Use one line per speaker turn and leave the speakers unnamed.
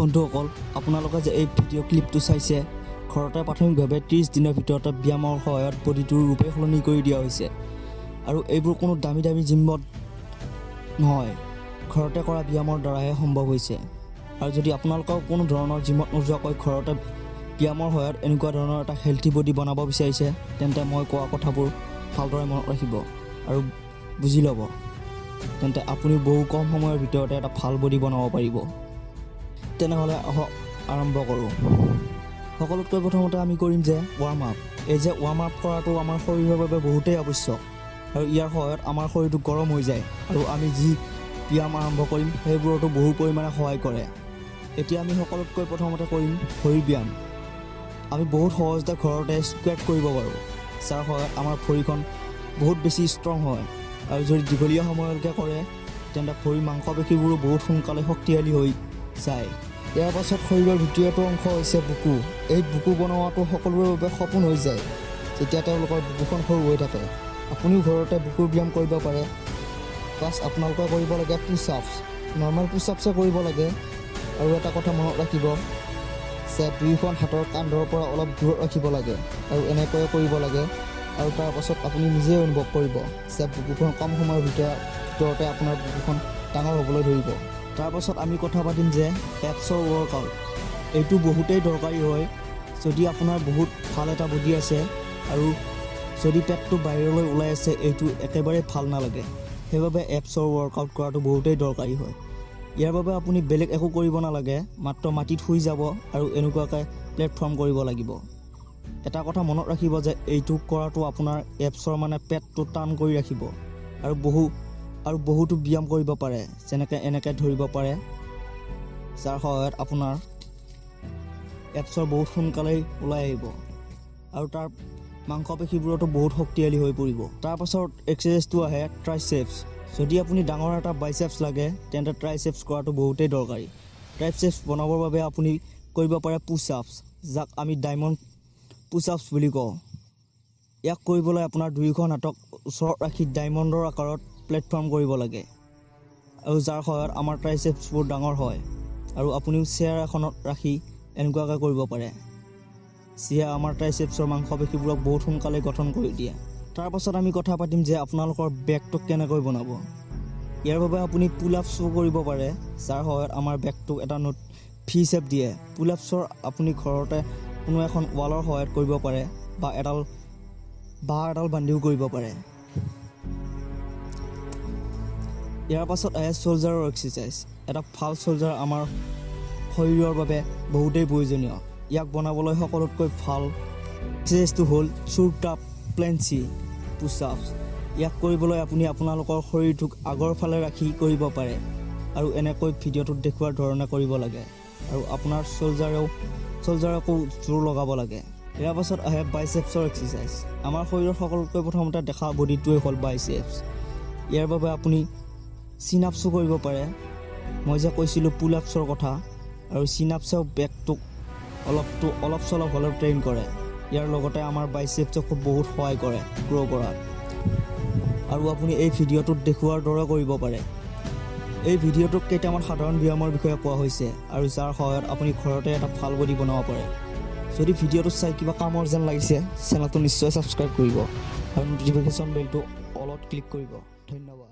বন্ধুসকল আপোনালোকে যে এই ভিডিঅ' ক্লিপটো চাইছে ঘৰতে প্ৰাথমিকভাৱে 30 দিনৰ ভিতৰতে ব্যায়ামৰ সহায়ত বডিটোৰ ৰূপে সলনি কৰি দিয়া হৈছে আৰু এইবোৰ কোনো দামী জিমত নহয় ঘৰতে কৰা ব্যায়ামৰ দ্বাৰাহে সম্ভৱ হৈছে আৰু যদি আপোনালোকৰ কোনো ধৰণৰ জিমত নোযোৱাকৈ ঘৰতে ব্যায়ামৰ সহায়ত এনেকুৱা ধৰণৰ এটা হেলথি বডি বনাব বিচাৰিছে তেন্তে মই কোৱা কথাবোৰ ভালদৰে মনত ৰাখিব আৰু বুজি ল'ব তেন্তে আপুনি বহু কম সময়ৰ ভিতৰতে এটা ভাল বডি বনাব পাৰিব তেনেহ'লে আৰম্ভ কৰোঁ সকলোতকৈ প্ৰথমতে আমি কৰিম যে ৱাৰ্ম আপ এই যে ৱাৰ্ম আপ কৰাটো আমাৰ শৰীৰৰ বাবে বহুতেই আৱশ্যক আৰু ইয়াৰ সহায়ত আমাৰ শৰীৰটো গৰম হৈ যায় আৰু আমি যি ব্যায়াম আৰম্ভ কৰিম সেইবোৰতো বহু পৰিমাণে সহায় কৰে এতিয়া আমি সকলোতকৈ প্ৰথমতে কৰিম ভৰিৰ ব্যায়াম আমি বহুত সহজতে ঘৰতে স্কুৱাট কৰিব পাৰোঁ যাৰ সহায়ত আমাৰ ভৰিখন বহুত বেছি ষ্ট্ৰং হয় আৰু যদি দীঘলীয়া সময়লৈকে কৰে তেন্তে ভৰিৰ মাংসপেশীবোৰো বহুত সোনকালে শক্তিশালী হৈ যায় ইয়াৰ পাছত শৰীৰৰ দ্বিতীয়টো অংশ হৈছে বুকু এই বুকু বনোৱাটো সকলোৰে বাবে সপোন হৈ যায় যেতিয়া তেওঁলোকৰ বুকুখন সৰু হৈ থাকে আপুনিও ঘৰতে বুকুৰ ব্যায়াম কৰিব পাৰে প্লাছ আপোনালোকে কৰিব লাগে পুছ আপছ নৰ্মেল পুছ আপছে কৰিব লাগে আৰু এটা কথা মনত ৰাখিব যে দুইখন হাতৰ কান্ধৰ পৰা অলপ দূৰত ৰাখিব লাগে আৰু এনেকৈয়ে কৰিব লাগে আৰু তাৰ পাছত আপুনি নিজে অনুভৱ কৰিব যে বুকুখন কম সময়ৰ ভিতৰতে আপোনাৰ বুকুখন ডাঙৰ হ'বলৈ ধৰিব তাৰ পাছত আমি কথা পাতিম যে এপছৰ ৱৰ্কআউট এইটো বহুতেই দৰকাৰী হয় যদি আপোনাৰ বহুত ভাল এটা বডি আছে আৰু যদি পেটটো বাহিৰলৈ ওলাই আছে এইটো একেবাৰে ভাল নালাগে সেইবাবে এপছৰ ৱৰ্কআউট কৰাটো বহুতেই দৰকাৰী হয় ইয়াৰ বাবে আপুনি বেলেগ একো কৰিব নালাগে মাত্ৰ মাটিত শুই যাব আৰু এনেকুৱাকৈ প্লেটফৰ্ম কৰিব লাগিব এটা কথা মনত ৰাখিব যে এইটো কৰাটো আপোনাৰ এপছৰ মানে পেটটো টান কৰি ৰাখিব আৰু বহুতো ব্যায়াম কৰিব পাৰে যেনেকৈ এনেকৈ ধৰিব পাৰে যাৰ সহায়ত আপোনাৰ এপছৰ বহুত সোনকালেই ওলাই আহিব আৰু তাৰ মাংসপেশীবোৰতো বহুত শক্তিশালী হৈ পৰিব তাৰ পাছত এক্সাৰচাইজটো আহে ট্ৰাইচেপছ যদি আপুনি ডাঙৰ এটা বাইচেপছ লাগে তেন্তে ট্ৰাইচেপছ কৰাটো বহুতেই দৰকাৰী ট্ৰাইচেপছ বনাবৰ বাবে আপুনি কৰিব পাৰে পুছ আপছ যাক আমি ডায়মণ্ড পুছ আপছ বুলি কওঁ ইয়াক কৰিবলৈ আপোনাৰ দুয়োখন হাতক ওচৰত ৰাখি ডায়মণ্ডৰ আকাৰত প্লেটফৰ্ম কৰিব লাগে আৰু যাৰ সহায়ত আমাৰ ট্ৰাইচেপছবোৰ ডাঙৰ হয় আৰু আপুনিও চেয়াৰ এখনত ৰাখি এনেকুৱাকৈ কৰিব পাৰে যিয়ে আমাৰ ট্ৰাইচেপছৰ মাংসপেশীবোৰক বহুত সোনকালে গঠন কৰি দিয়ে তাৰ পাছত আমি কথা পাতিম যে আপোনালোকৰ বেকটোক কেনেকৈ বনাব ইয়াৰ বাবে আপুনি পুল আপছো কৰিব পাৰে যাৰ সহায়ত আমাৰ বেকটোক এটা ভি শ্বেপ দিয়ে পুল আপছৰ আপুনি ঘৰতে কোনো এখন ৱালৰ সহায়ত কৰিব পাৰে বা এডাল বান্ধিও কৰিব পাৰে ইয়াৰ পাছত আহে শোল্ডাৰৰ এক্সাৰচাইজ এটা ভাল শোল্ডাৰ আমাৰ শৰীৰৰ বাবে বহুতেই প্ৰয়োজনীয় ইয়াক বনাবলৈ সকলোতকৈ ভাল এক্সাৰচাইজটো হ'ল চুৰটাপ প্লেঞ্চি পুছ আপছ ইয়াক কৰিবলৈ আপুনি আপোনালোকৰ শৰীৰটোক আগৰ ফালে ৰাখি কৰিব পাৰে আৰু এনেকৈ ভিডিঅ'টোত দেখুওৱাৰ ধৰণে কৰিব লাগে আৰু আপোনাৰ শোল্ডাৰকো জোৰ লগাব লাগে ইয়াৰ পাছত আহে বাইচেপছৰ এক্সাৰচাইজ আমাৰ শৰীৰৰ সকলোতকৈ প্ৰথমতে দেখা বডিটোৱে হ'ল বাইচেপছ ইয়াৰ বাবে আপুনি চিন আপছো কৰিব পাৰে মই যে কৈছিলোঁ পুল আপছৰ কথা আৰু চিন আপছেও বেকটোক অলপ চলপ হ'লেও ট্ৰেইন কৰে ইয়াৰ লগতে আমাৰ বাইচেপছকো বহুত সহায় কৰে গ্ৰ' কৰাত আৰু আপুনি এই ভিডিঅ'টোত দেখুওৱাৰ দৰে কৰিব পাৰে এই ভিডিঅ'টোত কেইটামান সাধাৰণ ব্যায়ামৰ বিষয়ে কোৱা হৈছে আৰু যাৰ সহায়ত আপুনি ঘৰতে এটা ভাল বডি বনাব পাৰে যদি ভিডিঅ'টো চাই কিবা কামৰ যেন লাগিছে চেনেলটো নিশ্চয় ছাবস্ক্ৰাইব কৰিব আৰু ন'টিফিকেশ্যন বেলটো অলত ক্লিক কৰিব ধন্যবাদ